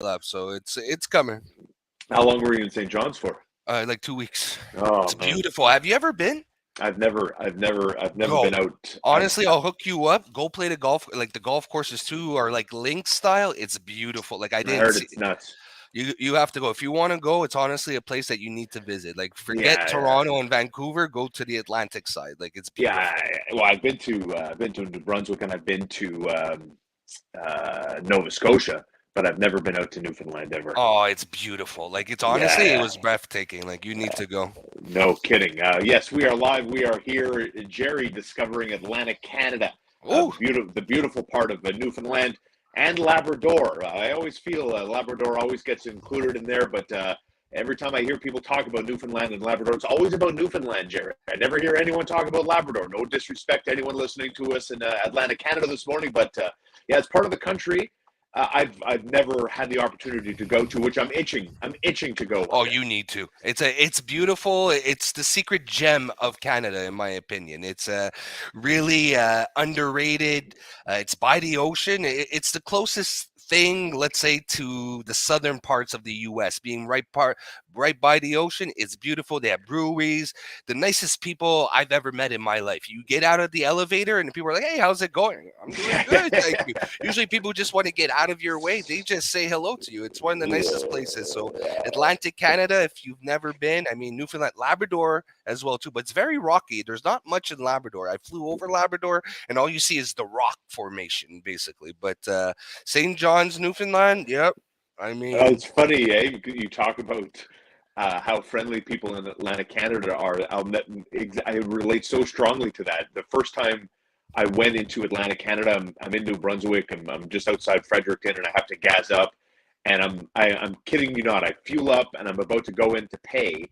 left, so it's coming. How long were you in St. John's for? Like 2 weeks. Oh It's man, beautiful. Have you ever been? I've never been Go. out. Honestly, I'll hook you up. Go play the golf. Like the golf courses too are like link style. It's beautiful. Like I I didn't heard see. it's nuts. You have to go if you want to go. It's honestly a place that you need to visit. Like forget Yeah, Toronto and Vancouver. Go to the Atlantic side. Like it's yeah. beautiful. Well, I've been to New Brunswick and I've been to Nova Scotia, but I've never been out to Newfoundland ever. Oh, it's beautiful. Like it's honestly, it Yeah, was breathtaking. Like you need to go. no kidding. Yes, we are live. We are here, Jerry, discovering Atlantic Canada, Oh, the beautiful part of Newfoundland and Labrador. I always feel Labrador always gets included in there, but every time I hear people talk about Newfoundland and Labrador, it's always about Newfoundland, Jerry. I never hear anyone talk about Labrador. No disrespect to anyone listening to us in Atlantic Canada this morning, but yeah, it's part of the country. I've never had the opportunity to go to, which I'm itching. I'm itching to go one oh, day. you need to. It's beautiful. It's the secret gem of Canada, in my opinion. It's really underrated. It's by the ocean. It's the closest thing, let's say, to the southern parts of the U.S. Being right by the ocean. It's beautiful. They have breweries. The nicest people I've ever met in my life. You get out of the elevator and people are like, "Hey, how's it going?" I'm doing good, thank you. Usually, people just want to get out of your way. They just say hello to you. It's one of the nicest places. So Atlantic Canada, if you've never been, I mean, Newfoundland, Labrador as well too, but it's very rocky. There's not much in Labrador. I flew over Labrador and all you see is the rock formation basically. But St. John's, Newfoundland, yep. I mean, It's funny, eh? You talk about how friendly people in Atlantic Canada are. I relate so strongly to that. The first time I went into Atlantic Canada, I'm in New Brunswick. I'm just outside Fredericton, and I have to gas up. And I'm kidding you not. I fuel up, and I'm about to go in to pay,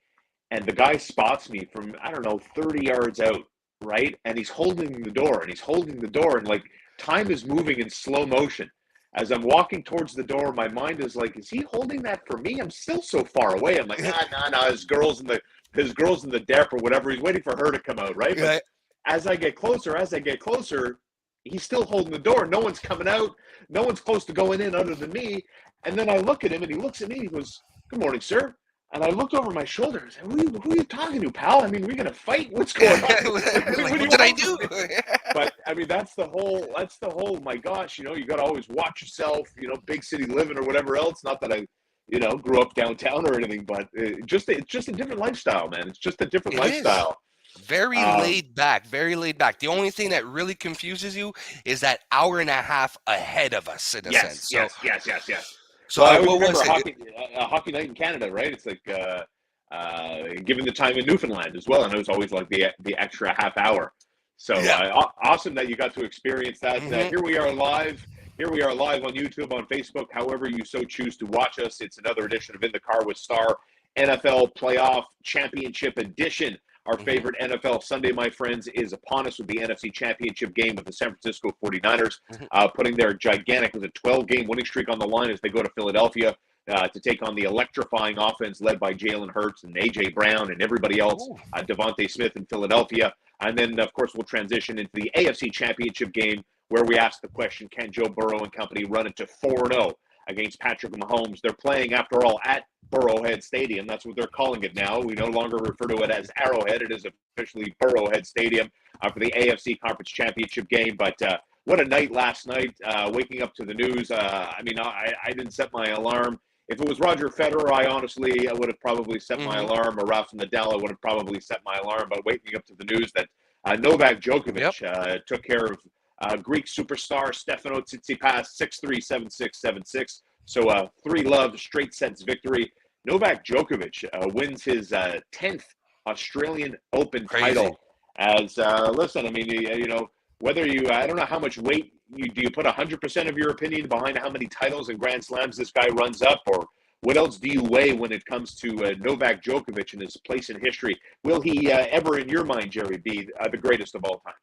and the guy spots me from I don't know 30 yards out, right? And he's holding the door, and he's holding the door, and like time is moving in slow motion as I'm walking towards the door, my mind is like, is he holding that for me? I'm still so far away. I'm like, nah. His girl's in the dep or whatever. He's waiting for her to come out, right? But yeah, as I get closer, he's still holding the door. No one's coming out. No one's close to going in other than me. And then I look at him and he looks at me. He goes, "Good morning, sir." And I looked over my shoulder. I said, who are you talking to, pal? I mean, we're going to fight? What's going on? like What do what you did I want do? from me? But I mean, that's the whole, my gosh, you got to always watch yourself, big city living or whatever else. Not that I, grew up downtown or anything, but it's just a different lifestyle, man. It's just a different It is. lifestyle. Very Um, laid back, very laid back. The only thing that really confuses you is that hour and a half ahead of us, in a yes, sense. So, yes, yes, yes, yes. so Well, I always what remember was it? a hockey night in Canada, right? It's like, given the time in Newfoundland as well. And it was always like the extra half hour. So Yeah. awesome that you got to experience that. Hmm. Here we are live. Here we are live on YouTube, on Facebook, however you so choose to watch us. It's another edition of In the Car with Star, NFL Playoff Championship Edition. Our Hmm. favorite NFL Sunday, my friends, is upon us with the NFC Championship game with the San Francisco 49ers, Hmm. putting their gigantic, was a 12-game winning streak on the line as they go to Philadelphia to take on the electrifying offense led by Jalen Hurts and A.J. Brown and everybody else, Ooh, Devontae Smith in Philadelphia. And then, of course, we'll transition into the AFC Championship game where we ask the question, can Joe Burrow and company run it to 4-0 against Patrick Mahomes? They're playing, after all, at Burrowhead Stadium. That's what they're calling it now. We no longer refer to it as Arrowhead. It is officially Burrowhead Stadium for the AFC Conference Championship game. But what a night last night, waking up to the news. I mean, I didn't set my alarm. If it was Roger Federer, I would have probably set my hmm. alarm, or Rafa Nadal, I would have probably set my alarm. But waking up to the news that Novak Yep. Djokovic took care of Greek superstar Stefano Tsitsipas 6-3, 7-6, 7-6. So 3-love straight sets victory. Novak Djokovic wins his 10th Australian Open Crazy. title. As listen, I mean, whether I don't know how much weight do you put 100% of your opinion behind how many titles and Grand Slams this guy runs up, or what else do you weigh when it comes to Novak Djokovic and his place in history? Will he ever, in your mind, Jerry, be the greatest of all time?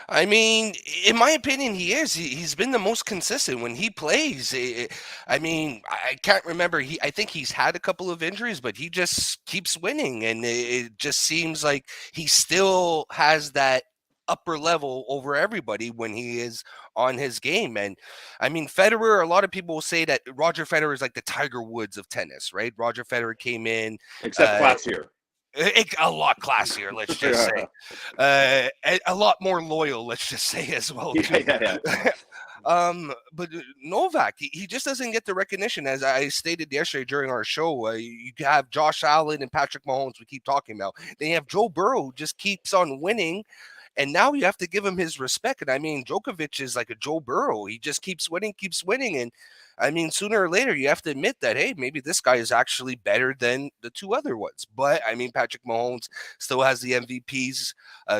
I mean, in my opinion, he is. He's been the most consistent when he plays. I mean, I can't remember. I think he's had a couple of injuries, but he just keeps winning, and it just seems like he still has that upper level over everybody when he is on his game. And I mean, Federer, a lot of people will say that Roger Federer is like the Tiger Woods of tennis, right? Roger Federer came in Except classier. a lot classier, let's just say. A lot more loyal, let's just say as well, too. But Novak, he just doesn't get the recognition. As I stated yesterday during our show, you have Josh Allen and Patrick Mahomes we keep talking about. Then you have Joe Burrow, who just keeps on winning. And now you have to give him his respect. And I mean, Djokovic is like a Joe Burrow. He just keeps winning. And I mean, sooner or later, you have to admit that, hey, maybe this guy is actually better than the two other ones. But I mean, Patrick Mahomes still has the MVPs.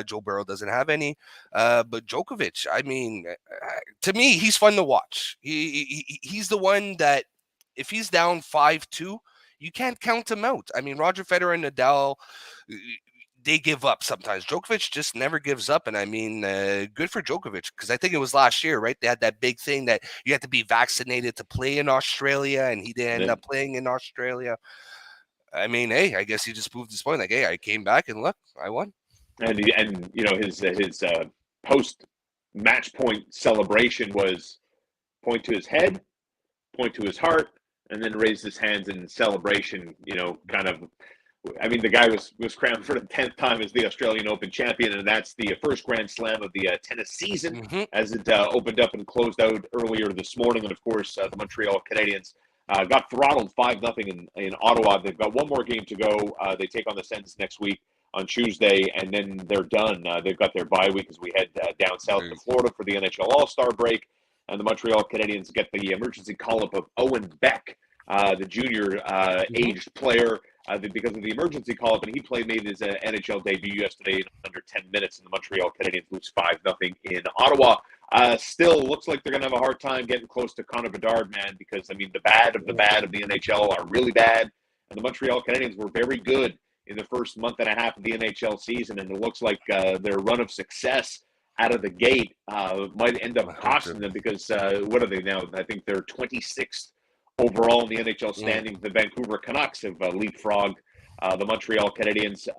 Joe Burrow doesn't have any. But Djokovic, I mean, to me, he's fun to watch. He's the one that if he's down 5-2, you can't count him out. I mean, Roger Federer and Nadal, they give up sometimes. Djokovic just never gives up. And I mean, good for Djokovic, because I think it was last year, right? They had that big thing that you had to be vaccinated to play in Australia, and he didn't end up playing in Australia. I mean, hey, I guess he just proved his point. Like, hey, I came back and look, I won. And you know, his post match point celebration was point to his head, point to his heart, and then raise his hands in celebration. You know, kind of. I mean, the guy was crowned for the 10th time as the Australian Open champion, and that's the first Grand Slam of the tennis season, as it opened up and closed out earlier this morning. And of course, the Montreal Canadiens got throttled 5-0 in Ottawa. They've got one more game to go. They take on the Sens next week on Tuesday, and then they're done. They've got their bye week as we head down south to Florida for the NHL All-Star break. And the Montreal Canadiens get the emergency call-up of Owen Beck, the junior aged player, because of the emergency call-up, and he made his NHL debut yesterday in under 10 minutes, and the Montreal Canadiens lose 5-0 in Ottawa. Still looks like they're going to have a hard time getting close to Connor Bedard, man, because, I mean, the bad of the NHL are really bad, and the Montreal Canadiens were very good in the first month and a half of the NHL season, and it looks like their run of success out of the gate might end up costing them, because what are they now? I think they're 26th overall in the NHL standings. The Vancouver Canucks have leapfrogged the Montreal Canadiens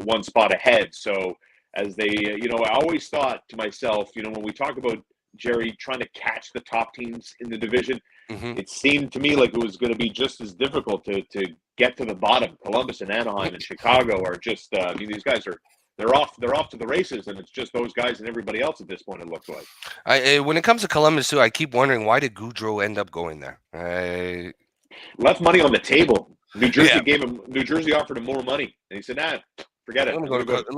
one spot ahead. So as they, you know, I always thought to myself, you know, when we talk about Jerry trying to catch the top teams in the division, it seemed to me like it was going to be just as difficult to get to the bottom. Columbus and Anaheim and Chicago are just, I mean, these guys are, they're off to the races, and it's just those guys and everybody else at this point, it looks like. When it comes to Columbus, too, I keep wondering, why did Goudreau end up going there? Left money on the table. New Jersey offered him more money, and he said, nah, forget it. Let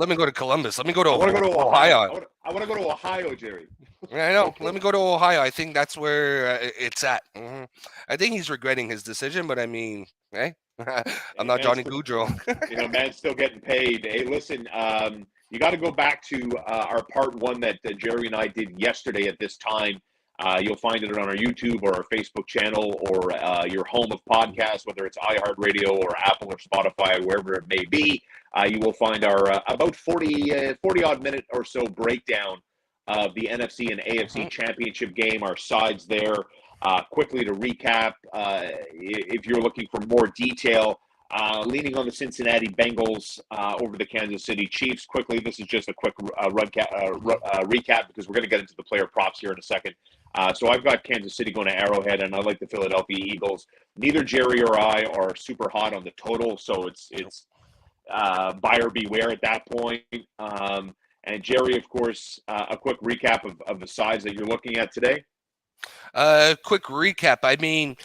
me go to Columbus. Let me go to Ohio. I want to go to Ohio, Jerry. I know. Let me go to Ohio. I think that's where it's at. I think he's regretting his decision, but I mean, hey, I'm not Johnny Goudreau. You know, man's still getting paid. Hey, listen, you got to go back to our part one that Jerry and I did yesterday at this time. You'll find it on our YouTube or our Facebook channel or your home of podcasts, whether it's iHeartRadio or Apple or Spotify, wherever it may be. You will find our about 40-odd minute or so breakdown of the NFC and AFC Championship game, our sides there. Quickly to recap, if you're looking for more detail, leaning on the Cincinnati Bengals over the Kansas City Chiefs. Quickly, this is just a quick recap because we're going to get into the player props here in a second. So I've got Kansas City going to Arrowhead, and I like the Philadelphia Eagles. Neither Jerry or I are super hot on the total, so it's buyer beware at that point. And Jerry, of course, a quick recap of the sides that you're looking at today. Quick recap. I mean,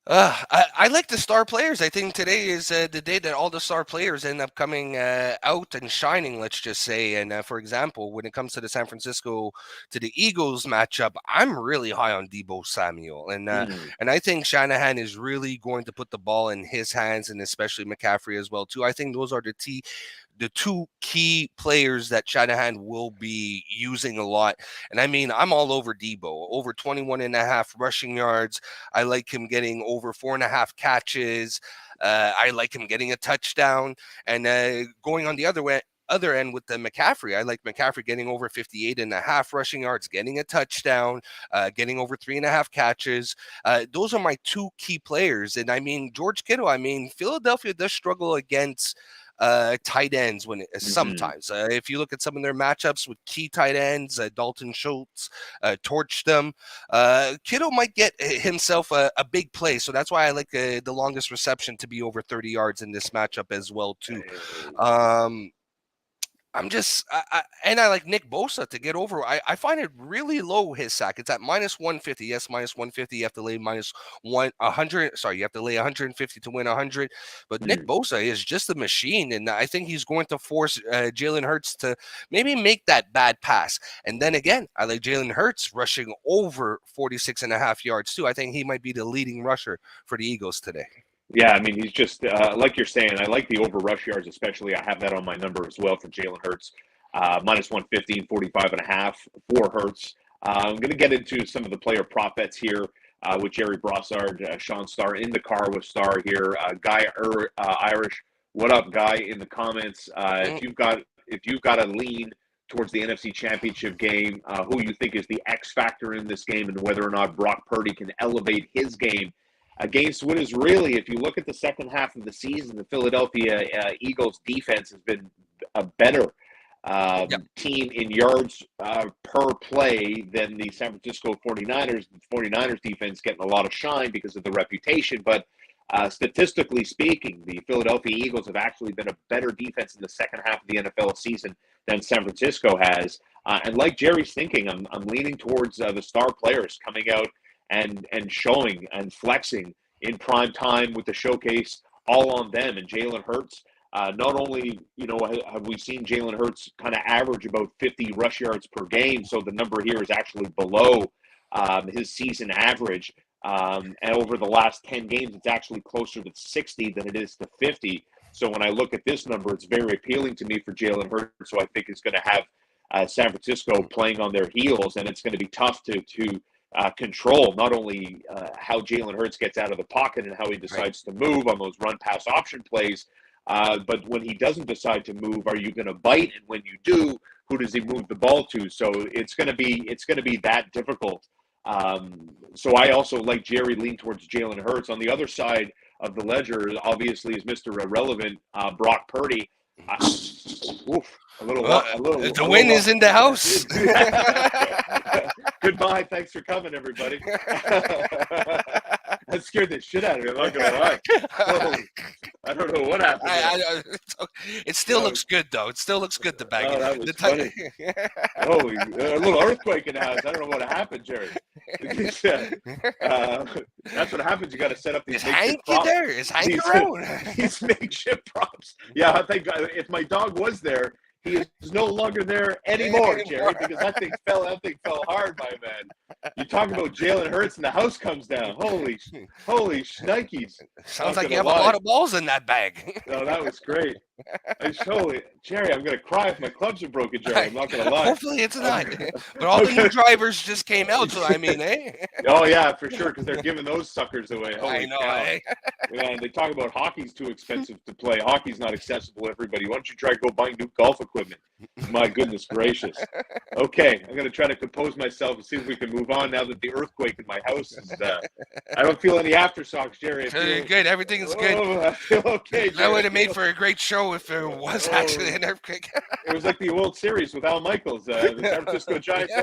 I like the star players. I think today is the day that all the star players end up coming out and shining, let's just say. And for example, when it comes to the San Francisco to the Eagles matchup, I'm really high on Deebo Samuel. And I think Shanahan is really going to put the ball in his hands, and especially McCaffrey as well, too. I think those are the two key players that Shanahan will be using a lot. And I mean, I'm all over Deebo, over 21.5 rushing yards. I like him getting over 4.5 catches. I like him getting a touchdown. And going on the other end with the McCaffrey, I like McCaffrey getting over 58.5 rushing yards, getting a touchdown, getting over 3.5 catches. Those are my two key players. And I mean, George Kittle, I mean, Philadelphia does struggle against tight ends sometimes. If you look at some of their matchups with key tight ends, Dalton Schultz torched them. Kittle might get himself a big play, so that's why I like the longest reception to be over 30 yards in this matchup as well too. And I like Nick Bosa to get over. I find it really low, his sack. It's at minus 150. Yes, minus 150. You have to lay minus 100. Sorry, you have to lay 150 to win 100. But Nick Bosa is just a machine, and I think he's going to force Jalen Hurts to maybe make that bad pass. And then again, I like Jalen Hurts rushing over 46.5 yards too. I think he might be the leading rusher for the Eagles today. Yeah, I mean, he's just, like you're saying, I like the over rush yards especially. I have that on my number as well for Jalen Hurts. Minus 115, 45.5 for Hurts. I'm going to get into some of the player prop bets here with Jerry Brossard, Sean Starr in the car with Starr here. Guy Irish, what up, Guy, in the comments. If you've got a lean towards the NFC Championship game, who you think is the X factor in this game and whether or not Brock Purdy can elevate his game against what is really, if you look at the second half of the season, the Philadelphia Eagles defense has been a better team in yards per play than the San Francisco 49ers. The 49ers defense getting a lot of shine because of the reputation, but statistically speaking, the Philadelphia Eagles have actually been a better defense in the second half of the NFL season than San Francisco has. And like Jerry's thinking, I'm leaning towards the star players coming out and showing and flexing in prime time with the showcase all on them. And Jalen Hurts, not only, have we seen Jalen Hurts kind of average about 50 rush yards per game, so the number here is actually below his season average. And over the last 10 games, it's actually closer to 60 than it is to 50. So when I look at this number, it's very appealing to me for Jalen Hurts, so I think it's going to have San Francisco playing on their heels, and it's going to be tough to control not only how Jalen Hurts gets out of the pocket and how he decides to move on those run-pass option plays, but when he doesn't decide to move, are you going to bite? And when you do, who does he move the ball to? So it's going to be that difficult. So I also, like Jerry, lean towards Jalen Hurts. On the other side of the ledger, obviously, is Mr. Irrelevant, Brock Purdy. The win is in the house. Goodbye. Thanks for coming, everybody. That scared the shit out of me. I'm not going to lie. I don't know what happened. It still looks good, though. It still looks good to bag it. That was funny. Holy, a little earthquake in the house. I don't know what happened, Jerry. That's what happens. You got to set up these. Is Hank there? Is Hank around? These makeshift props. Yeah, I think if my dog was there, he is no longer there anymore, Jerry, because that thing fell hard, my man. You talk about Jalen Hurts and the house comes down. Holy shnikes. Sounds like you have a lot of balls in that bag. No, that was great. Jerry, I'm going to cry if my clubs are broken, Jerry. I'm not going to lie. Hopefully it's not. But all the new drivers just came out, so I mean, Oh, yeah, for sure, because they're giving those suckers away. Holy I know, cow. Yeah, they talk about hockey's too expensive to play. Hockey's not accessible to everybody. Why don't you try to go buy new golf equipment? My goodness gracious. Okay, I'm going to try to compose myself and see if we can move on now that the earthquake in my house is, I don't feel any aftershocks, Jerry. Good. Everything's good. I feel okay, Jerry. That would have made for a great show if there was actually an earthquake. It was like the World Series with Al Michaels, the San Francisco Giants,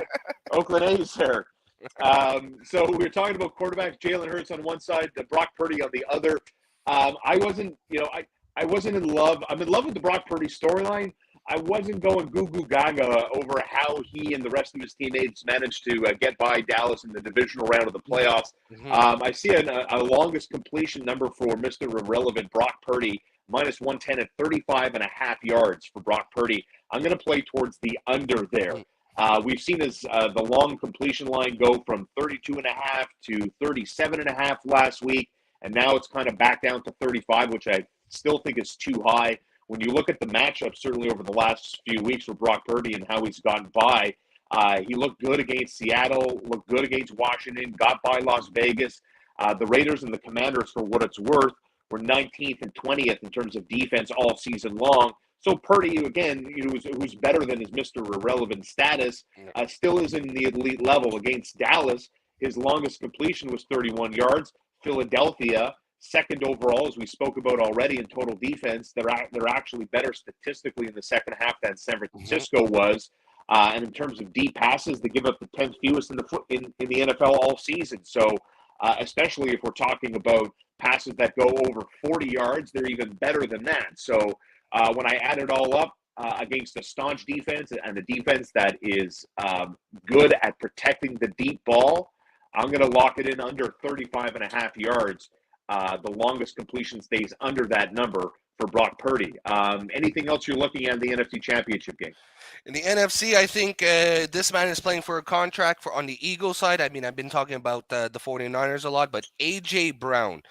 Oakland A's there. So we were talking about quarterbacks, Jalen Hurts on one side, Brock Purdy on the other. I wasn't in love. I'm in love with the Brock Purdy storyline. I wasn't going goo goo gaga over how he and the rest of his teammates managed to get by Dallas in the divisional round of the playoffs. I see a longest completion number for Mr. Irrelevant Brock Purdy, minus 110 at 35.5 yards for Brock Purdy. I'm going to play towards the under there. We've seen the long completion line go from 32.5 to 37.5 last week, and now it's kind of back down to 35, which I still think is too high. When you look at the matchup, certainly over the last few weeks for Brock Purdy and how he's gotten by, he looked good against Seattle, looked good against Washington, got by Las Vegas. The Raiders and the Commanders, for what it's worth, were 19th and 20th in terms of defense all season long. So Purdy, again, who's better than his Mr. Irrelevant status, still is in the elite level. Against Dallas, his longest completion was 31 yards. Philadelphia, second overall, as we spoke about already in total defense. They're actually better statistically in the second half than San Francisco was. And in terms of deep passes, they give up the 10th fewest in the NFL all season. So especially if we're talking about passes that go over 40 yards, they're even better than that. So when I add it all up against a staunch defense and a defense that is good at protecting the deep ball, I'm going to lock it in under 35.5 yards. The longest completion stays under that number for Brock Purdy. Anything else you're looking at in the NFC Championship game? In the NFC, I think this man is playing for a contract on the Eagles side. I mean, I've been talking about the 49ers a lot, but A.J. Brown,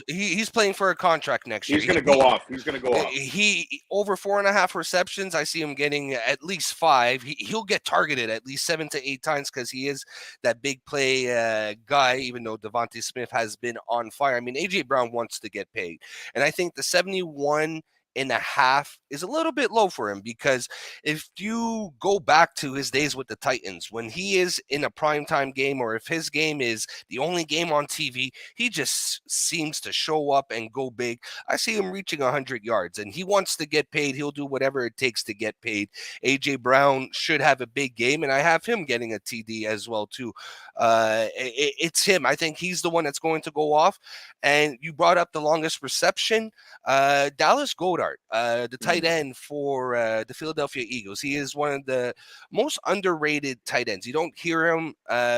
he's playing for a contract next year. He's going to go off. He's going to go off. He over 4.5 receptions. I see him getting at least 5. He'll get targeted at least 7 to 8 times because he is that big play guy, even though Devontae Smith has been on fire. I mean, A.J. Brown wants to get paid. And I think the 71.5 is a little bit low for him, because if you go back to his days with the Titans, when he is in a primetime game, or if his game is the only game on TV, he just seems to show up and go big. I see him reaching 100 yards, and he wants to get paid. He'll do whatever it takes to get paid. A.J. Brown should have a big game, and I have him getting a TD as well too. It's him. I think he's the one that's going to go off. And you brought up the longest reception, Dallas Goedert, the tight end for the Philadelphia Eagles. He is one of the most underrated tight ends. You don't hear him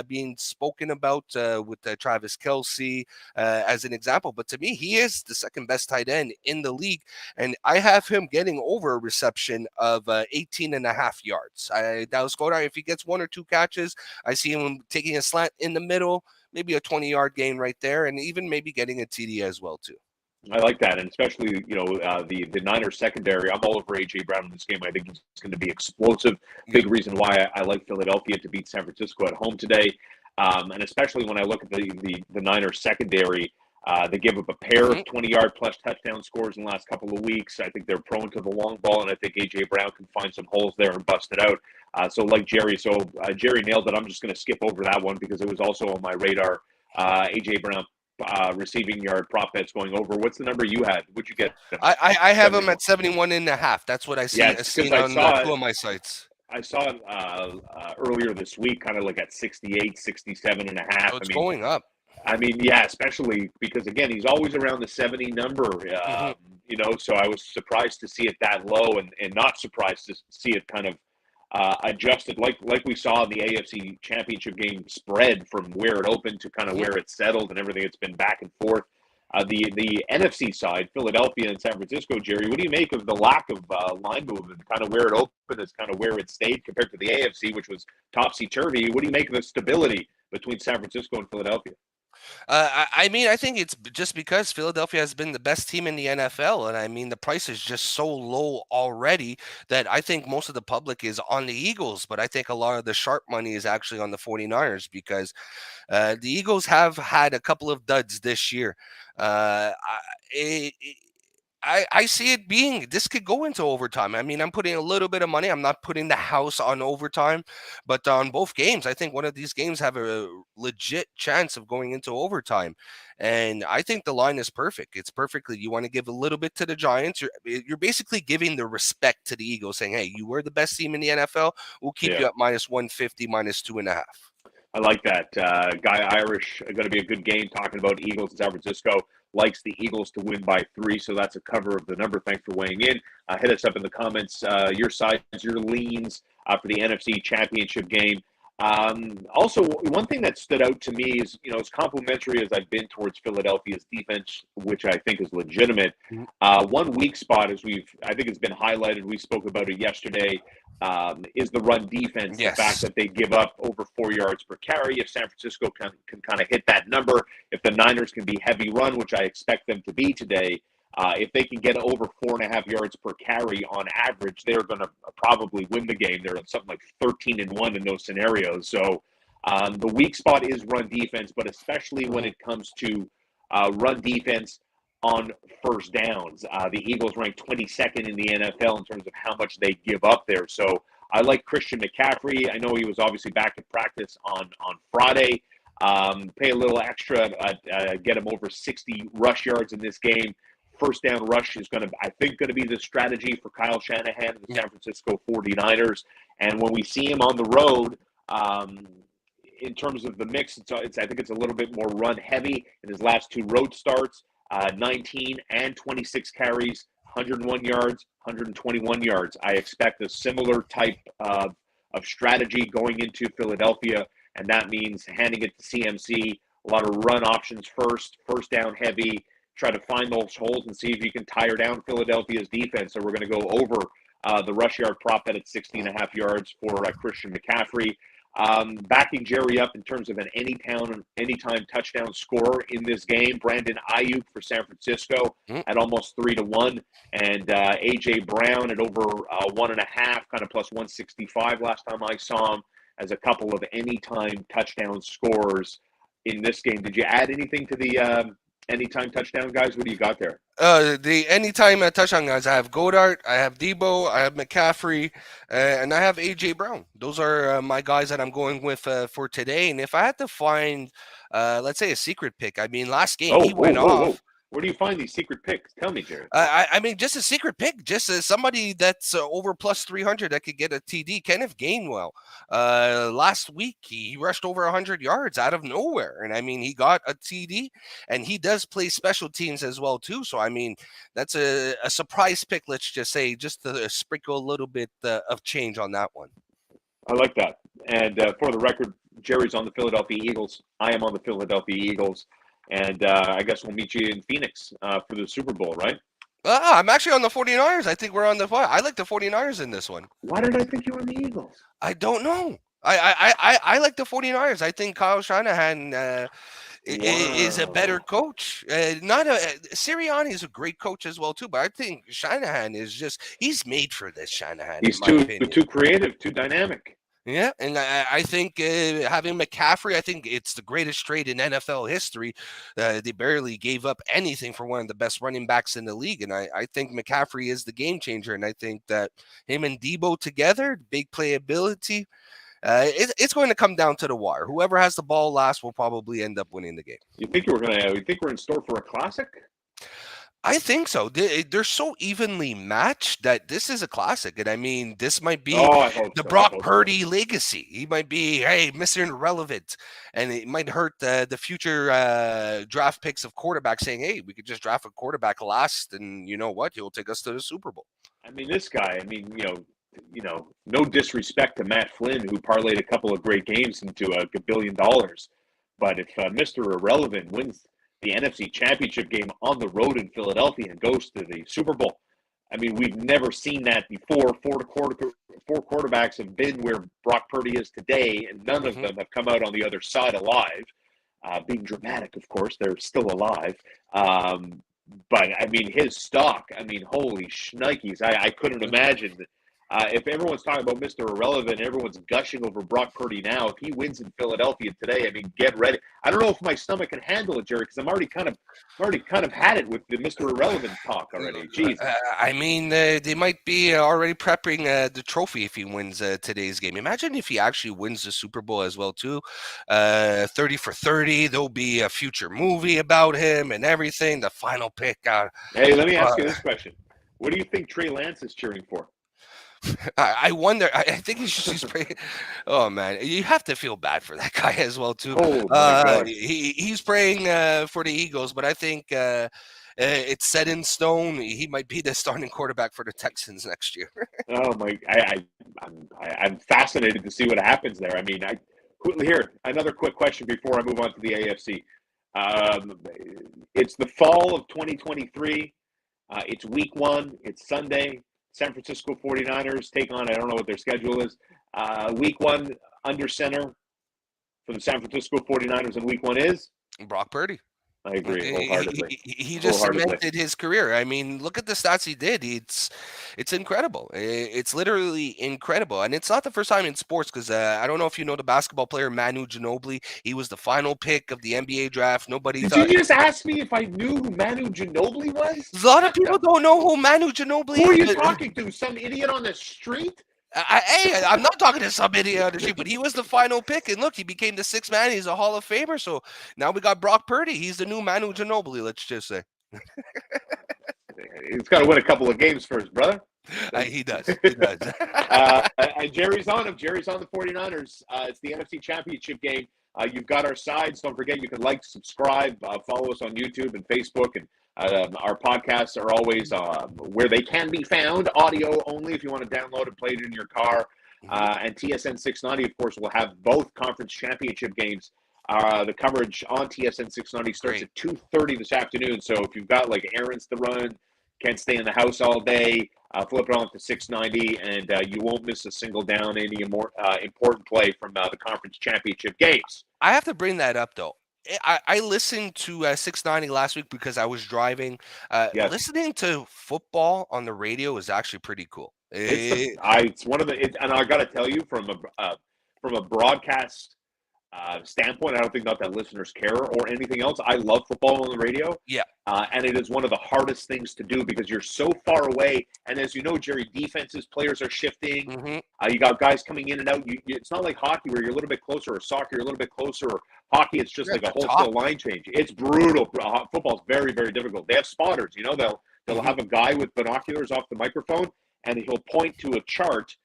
being spoken about with Travis Kelce as an example, but to me, he is the second best tight end in the league, and I have him getting over a reception of 18.5 yards. Dallas Goedert, if he gets 1 or 2 catches, I see him taking a slant in the middle, maybe a 20-yard gain right there, and even maybe getting a TD as well too. I like that, and especially the Niners secondary. I'm all over A.J. Brown in this game. I think he's going to be explosive. Big reason why I like Philadelphia to beat San Francisco at home today, and especially when I look at the Niners secondary. They give up a pair of 20-yard plus touchdown scores in the last couple of weeks. I think they're prone to the long ball, and I think A.J. Brown can find some holes there and bust it out. So like Jerry, Jerry nailed it. I'm just going to skip over that one because it was also on my radar. A.J. Brown receiving yard prop bets going over. What's the number you had? What'd you get? I have him at 71.5. That's what I see. Yeah, seen on 2 of my sites. I saw it earlier this week, kind of like at 68, 67.5. So it's going up. I mean, yeah, especially because, again, he's always around the 70 number, so I was surprised to see it that low and not surprised to see it kind of adjusted like we saw in the AFC Championship game spread from where it opened to kind of where it settled and everything. It's been back and forth. The NFC side, Philadelphia and San Francisco, Jerry, what do you make of the lack of line movement, kind of where it opened is kind of where it stayed compared to the AFC, which was topsy-turvy? What do you make of the stability between San Francisco and Philadelphia? I mean, I think it's just because Philadelphia has been the best team in the NFL. And I mean, the price is just so low already that I think most of the public is on the Eagles. But I think a lot of the sharp money is actually on the 49ers because the Eagles have had a couple of duds this year. I see it being, this could go into overtime. I mean, I'm putting a little bit of money. I'm not putting the house on overtime, but on both games, I think one of these games have a legit chance of going into overtime. And I think the line is perfect. It's perfectly, you want to give a little bit to the Giants. You're basically giving the respect to the Eagles, saying, hey, you were the best team in the NFL. We'll keep you at minus 150, minus 2.5. I like that. Guy Irish, going to be a good game talking about Eagles in San Francisco. Likes the Eagles to win by 3, so that's a cover of the number. Thanks for weighing in. Hit us up in the comments, your sides, your leans for the NFC Championship game. Also, one thing that stood out to me is, as complimentary as I've been towards Philadelphia's defense, which I think is legitimate, one weak spot, I think it's been highlighted, we spoke about it yesterday, is the run defense. Yes. The fact that they give up over 4 yards per carry. If San Francisco can kind of hit that number, if the Niners can be heavy run, which I expect them to be today, if they can get over 4.5 yards per carry on average, they're going to probably win the game. They're something like 13-1 in those scenarios. So the weak spot is run defense, but especially when it comes to run defense on first downs. The Eagles rank 22nd in the NFL in terms of how much they give up there. So I like Christian McCaffrey. I know he was obviously back in practice on Friday. Pay a little extra, get him over 60 rush yards in this game. First down rush is going to be the strategy for Kyle Shanahan and the San Francisco 49ers. And when we see him on the road, in terms of the mix, I think it's a little bit more run heavy in his last two road starts, 19 and 26 carries, 101 yards, 121 yards. I expect a similar type of strategy going into Philadelphia, and that means handing it to CMC, a lot of run options first down heavy, try to find those holes and see if you can tire down Philadelphia's defense. So we're going to go over the rush yard prop bet at 60.5 yards for Christian McCaffrey. Backing Jerry up in terms of an anytime touchdown scorer in this game. Brandon Ayuk for San Francisco at almost 3-1, and AJ Brown at over 1.5, kind of plus 165 last time I saw him, as a couple of anytime touchdown scorers in this game. Did you add anything to the anytime touchdown guys? What do you got there? The anytime touchdown guys, I have Goddard, I have Debo, I have McCaffrey, and I have AJ Brown. Those are my guys that I'm going with for today. And if I had to find, let's say, a secret pick, I mean, last game he went off. Where do you find these secret picks? Tell me, Jared. I mean, just a secret pick, just somebody that's over plus 300 that could get a TD. Kenneth Gainwell, last week he rushed over 100 yards out of nowhere, and I mean he got a TD, and he does play special teams as well too. So I mean that's a surprise pick. Let's just say, just to sprinkle a little bit of change on that one. I like that. And for the record, Jerry's on the Philadelphia Eagles. I am on the Philadelphia Eagles. And I guess we'll meet you in Phoenix for the Super Bowl, right? I'm actually on the 49ers. I think we're on the – I like the 49ers in this one. Why did I think you were on the Eagles? I don't know. I like the 49ers. I think Kyle Shanahan is a better coach. Sirianni is a great coach as well, too. But I think Shanahan is just – he's made for this, Shanahan. He's too creative, too dynamic. Yeah, and I think having McCaffrey, I think it's the greatest trade in NFL history. They barely gave up anything for one of the best running backs in the league, and I think McCaffrey is the game changer, and I think that him and Debo together, big playability, it's going to come down to the wire. Whoever has the ball last will probably end up winning the game. You think we're in store for a classic? I think so. They're so evenly matched that this is a classic. And I mean, this might be the Brock Purdy legacy. He might be, hey, Mr. Irrelevant. And it might hurt the future draft picks of quarterbacks saying, hey, we could just draft a quarterback last. And you know what? He'll take us to the Super Bowl. I mean, this guy, no disrespect to Matt Flynn, who parlayed a couple of great games into $1 billion. But if Mr. Irrelevant wins the NFC Championship game on the road in Philadelphia and goes to the Super Bowl, I mean, we've never seen that before. Four quarterbacks have been where Brock Purdy is today, and none of them have come out on the other side alive. Being dramatic, of course, they're still alive. But, I mean, his stock, I mean, holy shnikes. I couldn't imagine if everyone's talking about Mr. Irrelevant, everyone's gushing over Brock Purdy now. If he wins in Philadelphia today, I mean, get ready. I don't know if my stomach can handle it, Jerry, because I'm already kind of had it with the Mr. Irrelevant talk already. Jeez. I mean, they might be already prepping the trophy if he wins today's game. Imagine if he actually wins the Super Bowl as well, too. 30 for 30. There'll be a future movie about him and everything. The final pick. Hey, let me ask you this question. What do you think Trey Lance is cheering for? I wonder. I think he's praying. Oh man, you have to feel bad for that guy as well too. Oh my God. He's praying for the Eagles, but I think it's set in stone. He might be the starting quarterback for the Texans next year. Oh my! I'm fascinated to see what happens there. I mean, here another quick question before I move on to the AFC. It's the fall of 2023. It's week 1. It's Sunday. San Francisco 49ers take on, I don't know what their schedule is, week 1 under center for the San Francisco 49ers in week 1 is? Brock Purdy. I agree wholeheartedly. He just cemented his career. I mean, look at the stats he did. It's incredible. It's literally incredible. And it's not the first time in sports because I don't know if you know the basketball player Manu Ginobili. He was the final pick of the NBA draft. Did you just ask me if I knew who Manu Ginobili was? A lot of people don't know who Manu Ginobili is. Who are you talking to? Some idiot on the street? Hey, I'm not talking to some idiot on the street, but he was the final pick, and look, he became the sixth man. He's a Hall of Famer. So now we got Brock Purdy. He's the new Manu Ginobili. Let's just say He's got to win a couple of games first, brother. he does. He does. And Jerry's on him. Jerry's on the 49ers. It's the NFC Championship game. You've got our sides. Don't forget, you can like, subscribe, follow us on YouTube and Facebook. And our podcasts are always where they can be found, audio only if you want to download and play it in your car. And TSN 690, of course, will have both conference championship games. The coverage on TSN 690 starts at 2:30 this afternoon. So if you've got like errands to run, can't stay in the house all day, flip it on to 690, and you won't miss a single down, any more important play from the conference championship games. I have to bring that up, though. I listened to 690 last week because I was driving. Yes. Listening to football on the radio is actually pretty cool. It's one of the, and I got to tell you, from a broadcast standpoint, I don't think that listeners care or anything else. I love football on the radio. Yeah. And it is one of the hardest things to do because you're so far away. And as you know, Jerry, defenses, players are shifting. Mm-hmm. You got guys coming in and out. It's not like hockey where you're a little bit closer, or soccer, you're a little bit closer. Or hockey, it's just like a wholesale line change. It's brutal. Football's very, very difficult. They have spotters. You know, they'll have a guy with binoculars off the microphone, and he'll point to a chart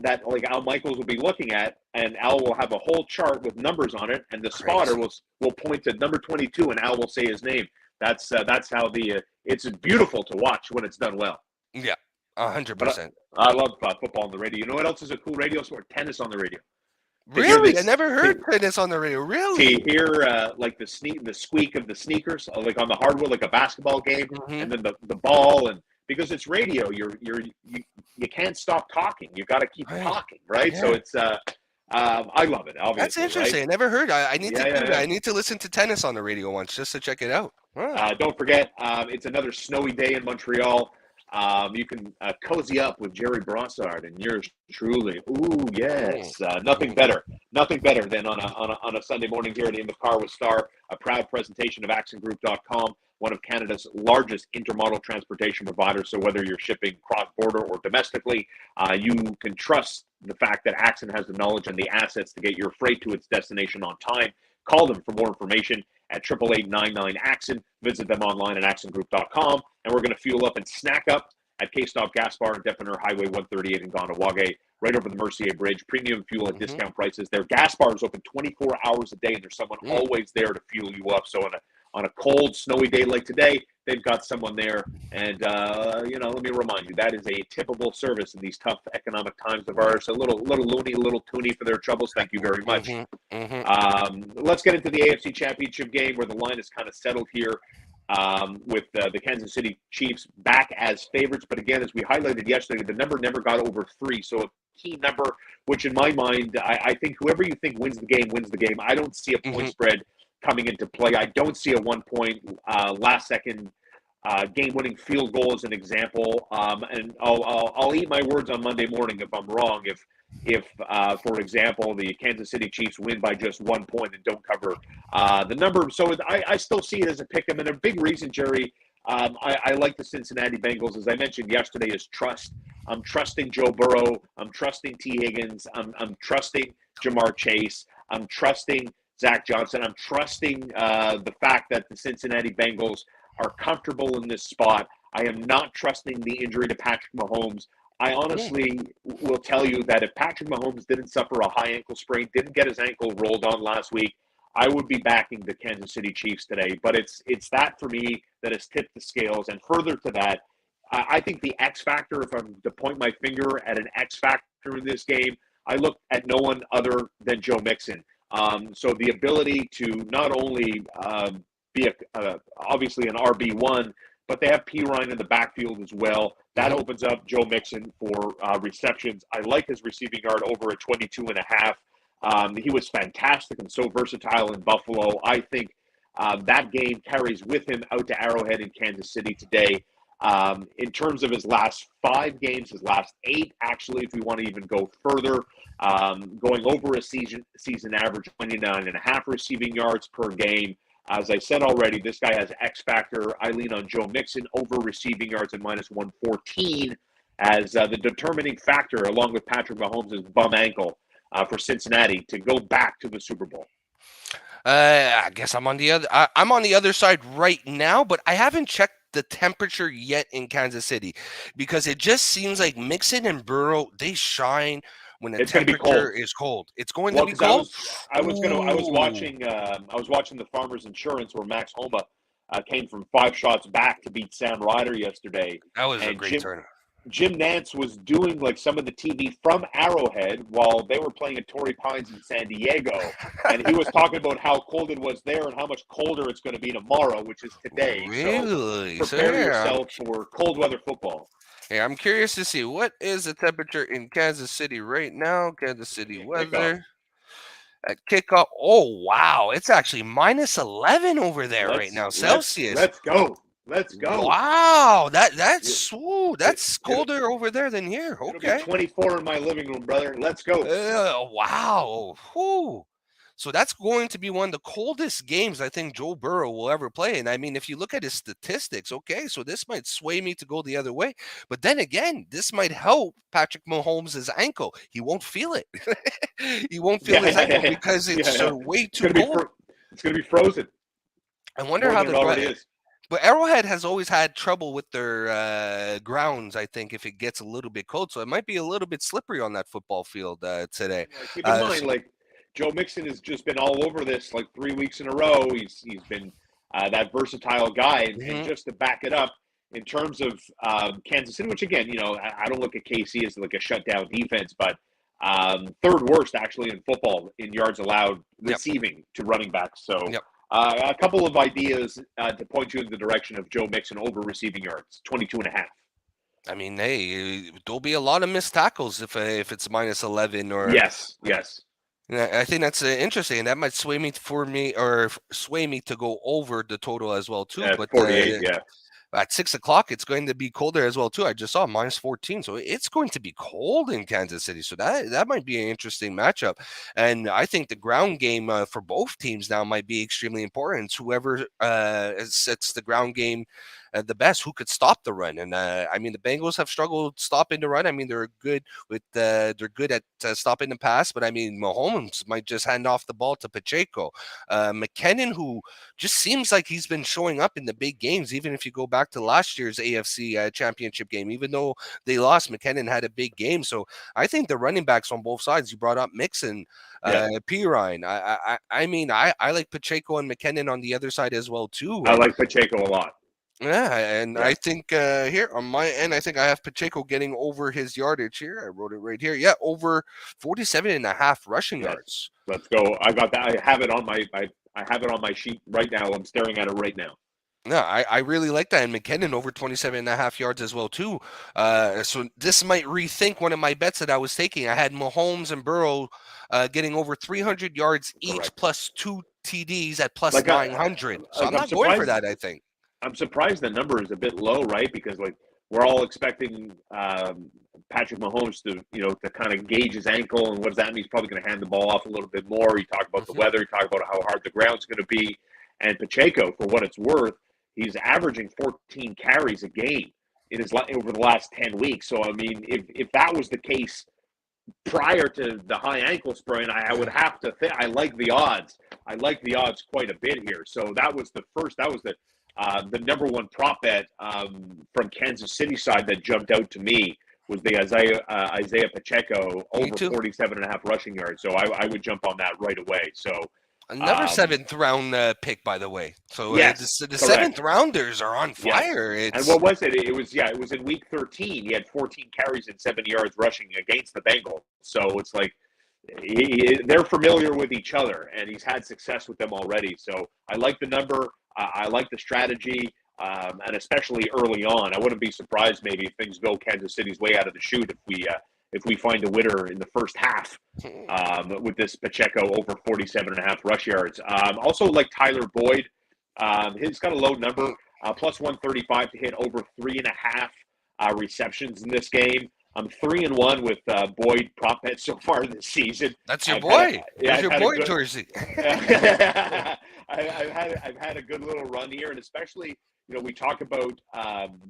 that like Al Michaels will be looking at, and Al will have a whole chart with numbers on it, and the spotter will point to number 22, and Al will say his name. That's how it's beautiful to watch when it's done well. Yeah, 100%. I love football on the radio. You know what else is a cool radio sport? Tennis on the radio. Really? I never heard tennis on the radio. Really? To hear like the squeak of the sneakers, like on the hardwood, like a basketball game, and then the ball, and because it's radio, you can't stop talking. You got to keep talking, right? Yeah. So it's I love it. Obviously, that's interesting. Right? I never heard. I need to do that. Yeah. I need to listen to tennis on the radio once just to check it out. Don't forget, it's another snowy day in Montreal. You can cozy up with Jerry Brossard and yours truly. Ooh, yes. Nothing better than on a Sunday morning here at In the Car with Star, a proud presentation of AccentGroup.com, one of Canada's largest intermodal transportation providers. So whether you're shipping cross-border or domestically, you can trust the fact that Accent has the knowledge and the assets to get your freight to its destination on time. Call them for more information at 888-99-ACCENT. Visit them online at accentgroup.com. And we're going to fuel up and snack up at K-Stop Gas Bar and Definer Highway 138 in Gondawage, right over the Mercier Bridge. Premium fuel at discount prices. Their gas bar is open 24 hours a day, and there's someone always there to fuel you up. So on a cold, snowy day like today, they've got someone there. And, let me remind you, that is a tippable service in these tough economic times of ours. A little loony, a little toony for their troubles. Thank you very much. Let's get into the AFC Championship game where the line is kind of settled here with the Kansas City Chiefs back as favorites. But again, as we highlighted yesterday, the number never got over 3. So a key number, which in my mind, I think whoever you think wins the game, wins the game. I don't see a point spread coming into play. I don't see a 1-point last-second game-winning field goal as an example. And I'll eat my words on Monday morning if I'm wrong. If for example, the Kansas City Chiefs win by just 1 point and don't cover the number. So I still see it as a pick 'em. And a big reason, Jerry, I like the Cincinnati Bengals, as I mentioned yesterday, is trust. I'm trusting Joe Burrow. I'm trusting T. Higgins. I'm trusting Jamar Chase. I'm trusting Zach Johnson. I'm trusting the fact that the Cincinnati Bengals are comfortable in this spot. I am not trusting the injury to Patrick Mahomes. I honestly will tell you that if Patrick Mahomes didn't suffer a high ankle sprain, didn't get his ankle rolled on last week, I would be backing the Kansas City Chiefs today. But it's that for me that has tipped the scales. And further to that, I think the X factor, if I'm to point my finger at an X factor in this game, I look at no one other than Joe Mixon. So the ability to not only be obviously an RB1, but they have P. Ryan in the backfield as well. That opens up Joe Mixon for receptions. I like his receiving yard over at 22.5. He was fantastic and so versatile in Buffalo. I think that game carries with him out to Arrowhead in Kansas City today. In terms of his last 5 games, his last 8, actually, if we want to even go further, going over a season average 29.5 receiving yards per game. As I said already, this guy has X factor. I lean on Joe Mixon over receiving yards at -114. as the determining factor, along with Patrick Mahomes' bum ankle for Cincinnati to go back to the Super Bowl? I guess I'm on the other. I'm on the other side right now, but I haven't checked the temperature yet in Kansas City because it just seems like Mixon and Burrow they shine when the It's going to be cold. temperature is cold. It's going to Well, be because cold. I was Ooh, watching the Farmers Insurance where Max Homa came from 5 shots back to beat Sam Ryder yesterday, that was a and great turn. Jim Nantz was doing like some of the TV from Arrowhead while they were playing at Torrey Pines in San Diego, and he was talking about how cold it was there and how much colder it's going to be tomorrow, which is today. So Really? So prepare yourself for cold weather football. yeah, I'm curious to see what is the temperature in Kansas City right now. Kansas City Yeah, kickoff. weather at kickoff. Oh wow, it's actually -11 over there right now, Celsius. Let's go. Let's go. Wow, It, that's ooh, it, that's it, colder over there than here. it'll be Okay. 24 in my living room, brother. Let's go. Wow. Whew. So that's going to be one of the coldest games I think Joe Burrow will ever play. And I mean, if you look at his statistics, okay, so this might sway me to go the other way. But then again, this might help Patrick Mahomes' ankle. He won't feel it. He won't feel his ankle because it's Yeah. way too cold. It's going to be frozen I wonder more how than it already is. but Arrowhead has always had trouble with their grounds, I think, if it gets a little bit cold. So it might be a little bit slippery on that football field today. Keep in mind, like Joe Mixon has just been all over this like 3 weeks in a row. He's been that versatile guy, and just to back it up in terms of Kansas City, which again, I don't look at KC as like a shutdown defense, but third worst actually in football in yards allowed receiving to running backs. So. A couple of ideas to point you in the direction of Joe Mixon over receiving yards, 22.5. I mean, hey, there'll be a lot of missed tackles if it's -11 or. Yes. I think that's interesting, and that might sway me sway me to go over the total as well too. But 48, yeah. At 6 o'clock, it's going to be colder as well too. I just saw -14, so it's going to be cold in Kansas City. So that might be an interesting matchup, and I think the ground game for both teams now might be extremely important. Whoever sets the ground game the best, who could stop the run, and I mean the Bengals have struggled stopping the run. I mean they're good at stopping the pass, but I mean Mahomes might just hand off the ball to Pacheco, McKinnon, who just seems like he's been showing up in the big games, even if you go back to last year's AFC Championship game. Even though they lost, McKinnon had a big game. So I think the running backs on both sides, you brought up Mixon, Pirine. I mean, I like Pacheco and McKinnon on the other side as well, too. I like Pacheco a lot. Yeah, and I think here on my end, I think I have Pacheco getting over his yardage here. I wrote it right here. Yeah, over 47.5 rushing yards. Let's go. I got that. I have it on my sheet right now. I'm staring at it right now. Yeah, I really like that. And McKinnon over 27.5 yards as well, too. So this might rethink one of my bets that I was taking. I had Mahomes and Burrow getting over 300 yards each plus 2 TDs at plus 900. So I'm not going for that, I think. I'm surprised the number is a bit low, right? Because like we're all expecting Patrick Mahomes to kind of gauge his ankle, and what does that mean? He's probably going to hand the ball off a little bit more. You talk about the weather, you talk about how hard the ground's going to be, and Pacheco, for what it's worth, he's averaging 14 carries a game over the last 10 weeks. So I mean, if that was the case prior to the high ankle sprain, I would have to think I like the odds. I like the odds quite a bit here. So that was the number one prop bet from Kansas City side that jumped out to me was the Isaiah Pacheco over 47.5 rushing yards. So I would jump on that right away. So another 7th round pick, by the way. So yes, the 7th rounders are on fire. Yes. And what was it? It was in week 13. He had 14 carries and 7 yards rushing against the Bengals. So it's like they're familiar with each other, and he's had success with them already. So I like the number. I like the strategy, and especially early on. I wouldn't be surprised maybe if things go Kansas City's way out of the chute if we find a winner in the first half with this Pacheco over 47.5 rush yards. Also like Tyler Boyd. He's got a low number, plus 135 to hit over 3.5 receptions in this game. I'm 3-1 with Boyd prop bet so far this season. That's your boy. That's your boy, Jersey. I've had a good little run here, and especially we talk about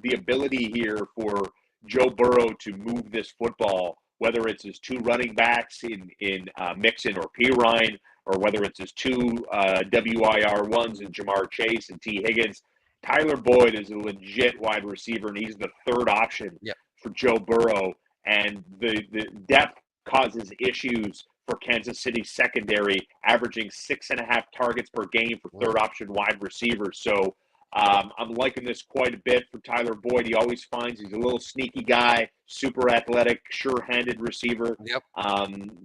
the ability here for Joe Burrow to move this football, whether it's his two running backs in Mixon or Pirine, or whether it's his two WIR1s in Jamar Chase and T. Higgins. Tyler Boyd is a legit wide receiver, and he's the third option for Joe Burrow. And the depth causes issues for Kansas City's secondary, averaging 6.5 targets per game for third option wide receivers. So I'm liking this quite a bit for Tyler Boyd. He always finds he's a little sneaky guy, super athletic, sure-handed receiver.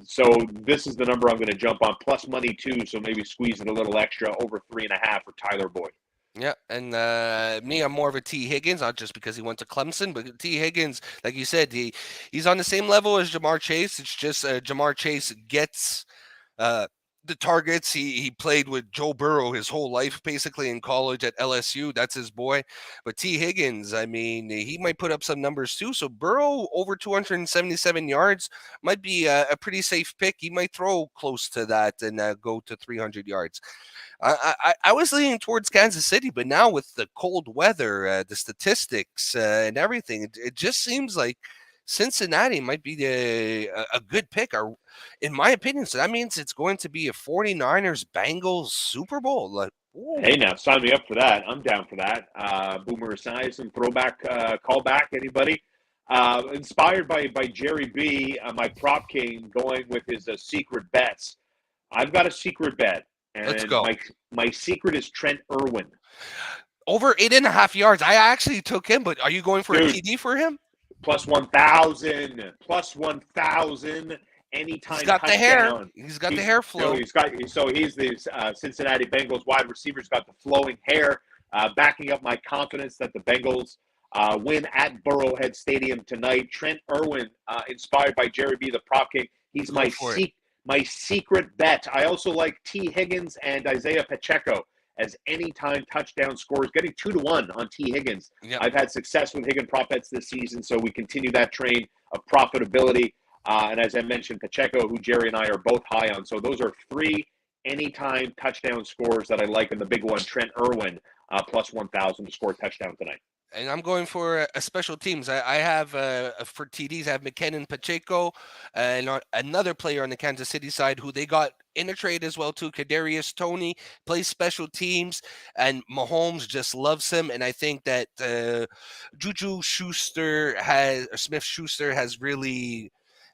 So this is the number I'm going to jump on, plus money too, so maybe squeeze it a little extra, over 3.5 for Tyler Boyd. Yeah, and me, I'm more of a T. Higgins, not just because he went to Clemson, but T. Higgins, like you said, he's on the same level as Jamar Chase. It's just Jamar Chase gets the targets. He played with Joe Burrow his whole life, basically, in college at LSU. That's his boy. But T. Higgins, I mean, he might put up some numbers too. So Burrow over 277 yards might be a pretty safe pick. He might throw close to that and go to 300 yards. I was leaning towards Kansas City, but now with the cold weather, the statistics and everything, it just seems like Cincinnati might be a good pick, in my opinion. So that means it's going to be a 49ers-Bengals Super Bowl. Like, hey, now sign me up for that. I'm down for that. Boomer Esiason, throwback, callback, anybody? Inspired by Jerry B, my prop king, going with his secret bets. I've got a secret bet. And let's go. My secret is Trent Irwin. Over 8.5 yards. I actually took him, but are you going for a TD for him? Plus 1,000. Plus 1,000. Anytime. He's got touchdown. The hair. He's got the hair flow. He's the Cincinnati Bengals wide receiver's got the flowing hair, backing up my confidence that the Bengals win at Burrowhead Stadium tonight. Trent Irwin, inspired by Jerry B, the prop king. He's my secret bet. I also like T. Higgins and Isaiah Pacheco as anytime touchdown scorers, getting 2-1 on T. Higgins. Yep. I've had success with Higgins prop bets this season, so we continue that train of profitability. And as I mentioned, Pacheco, who Jerry and I are both high on. So those are 3 anytime touchdown scores that I like, and the big one, Trent Irwin, plus 1,000 to score a touchdown tonight. And I'm going for special teams. I have, for TDs, I have McKinnon, Pacheco, and another player on the Kansas City side who they got in a trade as well too. Kadarius Toney plays special teams, and Mahomes just loves him. And I think that Smith-Schuster has really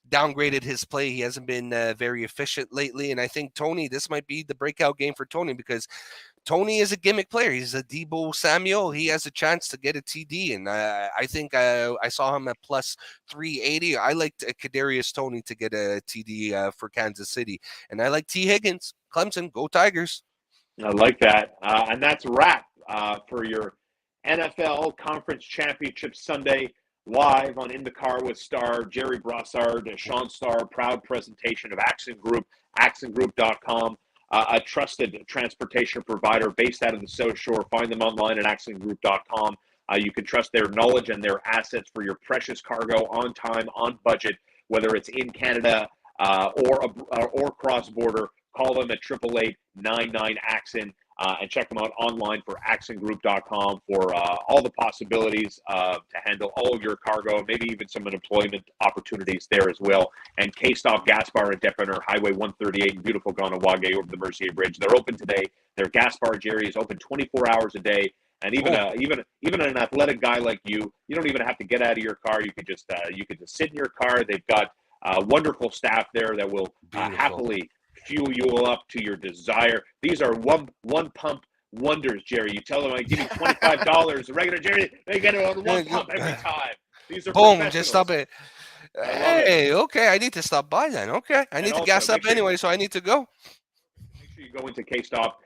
downgraded his play. He hasn't been very efficient lately. And I think Toney, this might be the breakout game for Toney, because Toney is a gimmick player. He's a Deebo Samuel. He has a chance to get a TD, and I think I saw him at plus 380. I like Kadarius Toney to get a TD for Kansas City, and I like T. Higgins. Clemson, go Tigers. I like that. And that's a wrap for your NFL Conference Championship Sunday, live on In the Car with Star, Jerry Brassard, Sean Starr, proud presentation of Accent Group, accentgroup.com. A trusted transportation provider based out of the South Shore. Find them online at accentgroup.com. You can trust their knowledge and their assets for your precious cargo on time, on budget, whether it's in Canada or cross-border. Call them at 888-99-ACCENT and check them out online for accentgroup.com for all the possibilities to handle all of your cargo, maybe even some employment opportunities there as well. And K-Stop Gas Bar and Depot, Highway 138 in beautiful Ganawage over the Mercier Bridge. They're open today. Their gas bar, Jerry, is open 24 hours a day. And even an athletic guy like you don't even have to get out of your car. You could just sit in your car. They've got wonderful staff there that will happily fuel you up to your desire. These are one pump wonders, Jerry. You tell them I give you $25. The regular Jerry, they get it on one pump every time. These are boom. Just stop it. Hey, okay. I need to stop by then. Okay, I need to gas up anyway, so I need to go. Make sure you go into K-Stop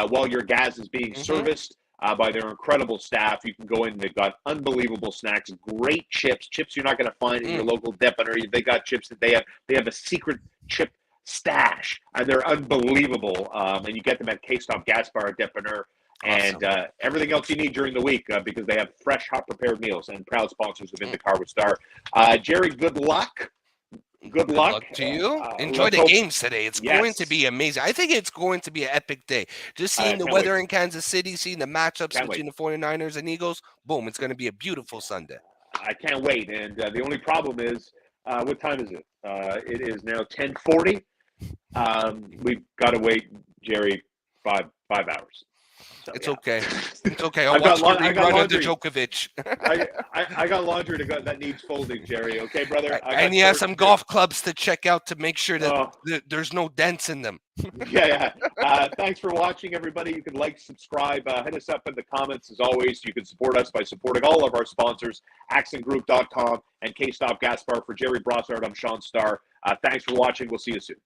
while your gas is being serviced by their incredible staff. You can go in. They've got unbelievable snacks, great chips you're not going to find in your local depot. They got chips that they have a secret chip stash, and they're unbelievable. And you get them at K-Stop Gas Bar at Depanneur, and everything else you need during the week because they have fresh, hot prepared meals, and proud sponsors of In the Car with Star. Jerry, good luck. Good luck to you. Enjoy the games today. It's going to be amazing. I think it's going to be an epic day. Just seeing the weather in Kansas City, seeing the matchups between the 49ers and Eagles. Boom, it's going to be a beautiful Sunday. I can't wait. And the only problem is, what time is it? It is now 10:40. We've got to wait, Jerry, five hours. So, It's yeah. okay. It's okay. I'll I've got watch the I got rerun of the laundry. Djokovic. I got laundry that needs folding, Jerry. Okay, brother. And he has some golf clubs to check out to make sure that Oh. there's no dents in them. Yeah. Thanks for watching, everybody. You can like, subscribe, hit us up in the comments. As always, you can support us by supporting all of our sponsors, accentgroup.com and K-Stop Gas Bar. For Jerry Brossard, I'm Sean Starr. Thanks for watching. We'll see you soon.